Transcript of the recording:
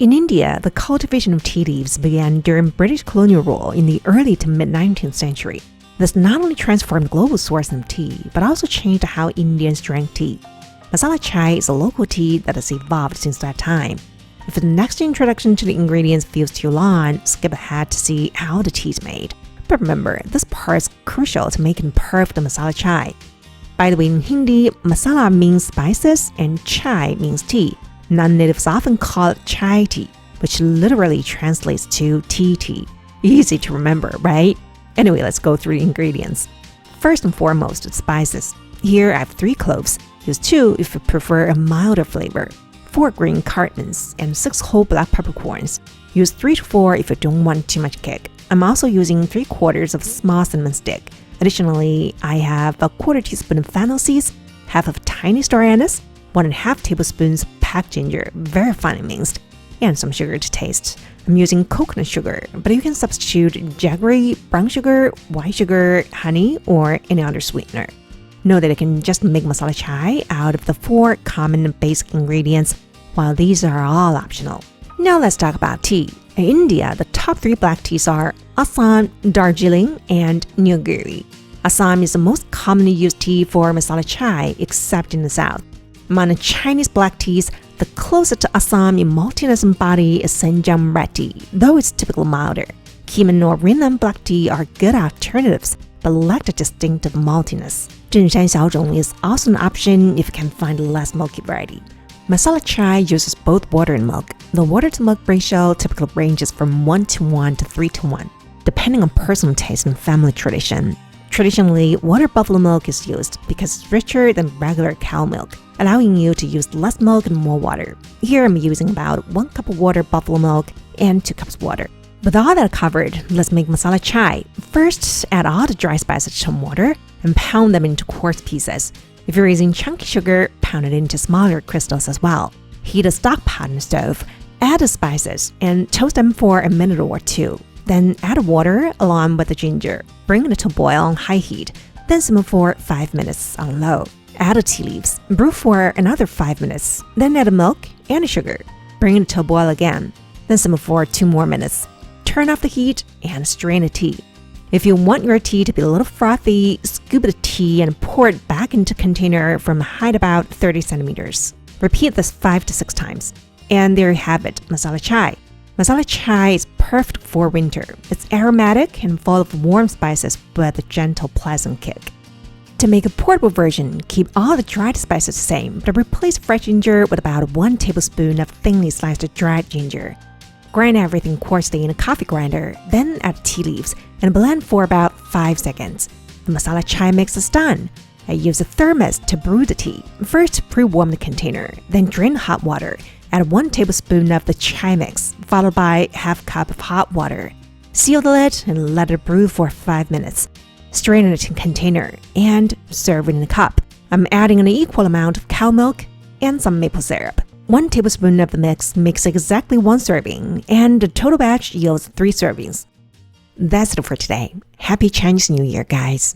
In India, the cultivation of tea leaves began during British colonial rule in the early to mid-19th century. This not only transformed global sourcing of tea, but also changed how Indians drank tea. Masala Chai is a local tea that has evolved since that time. If the next introduction to the ingredients feels too long, skip ahead to see how the tea is made. But remember, this part is crucial to making perfect masala chai. By the way, in Hindi, masala means spices and chai means tea. Non-natives often call it chai tea, which literally translates to tea. Easy to remember, right? Anyway, let's go through the ingredients. First and foremost, spices. Here I have 3 cloves. Use 2 if you prefer a milder flavor, 4 green cardamoms, and 6 whole black peppercorns. Use 3 to 4 if you don't want too much kick. I'm also using 3/4 of small cinnamon stick. Additionally, I have a 1/4 teaspoon of fennel seeds, half of tiny star anise, 1.5 tablespoons packed ginger, very finely minced, and some sugar to taste. I'm using coconut sugar, but you can substitute jaggery, brown sugar, white sugar, honey, or any other sweetener. Know that you can just make masala chai out of the 4 common basic ingredients, while these are all optional. Now let's talk about tea. In India, the top 3 black teas are Assam, Darjeeling, and Nilgiri. Assam is the most commonly used tea for masala chai, except in the south. Among the Chinese black teas, the closest to Assam in maltiness and body is Sanjiang Red Tea, though it's typically milder. Keeman or Yunnan black tea are good alternatives, but lack the distinctive maltiness. Zhengshan Xiaozhong is also an option if you can find a less milky variety. Masala chai uses both water and milk. The water-to-milk ratio typically ranges from 1:1 to 3:1, depending on personal taste and family tradition. Traditionally, water buffalo milk is used because it's richer than regular cow milk, allowing you to use less milk and more water. Here I'm using about 1 cup of water buffalo milk and 2 cups water. With all that covered, let's make masala chai. First, add all the dry spices to some water and pound them into coarse pieces. If you're using chunky sugar, pound it into smaller crystals as well. Heat a stock pot on the stove, add the spices, and toast them for a minute or 2. Then add water along with the ginger. Bring it to a boil on high heat, then simmer for 5 minutes on low. Add the tea leaves, brew for another 5 minutes, then add the milk and the sugar. Bring it to a boil again, then simmer for 2 more minutes. Turn off the heat and strain the tea. If you want your tea to be a little frothy, scoop the tea and pour it back into a container from a height about 30 centimeters. Repeat this 5 to 6 times. And there you have it, masala chai. Masala chai is perfect for winter. It's aromatic and full of warm spices with a gentle, pleasant kick. To make a portable version, keep all the dried spices the same, but replace fresh ginger with about 1 tablespoon of thinly sliced dried ginger. Grind everything coarsely in a coffee grinder, then add tea leaves and blend for about 5 seconds. The masala chai mix is done. I use a thermos to brew the tea. First, pre-warm the container, then drain hot water. Add 1 tablespoon of the chai mix, followed by ½ cup of hot water. Seal the lid and let it brew for 5 minutes. Strain it in a container and serve it in a cup. I'm adding an equal amount of cow milk and some maple syrup. 1 tablespoon of the mix makes exactly 1 serving, and the total batch yields 3 servings. That's it for today. Happy Chinese New Year, guys!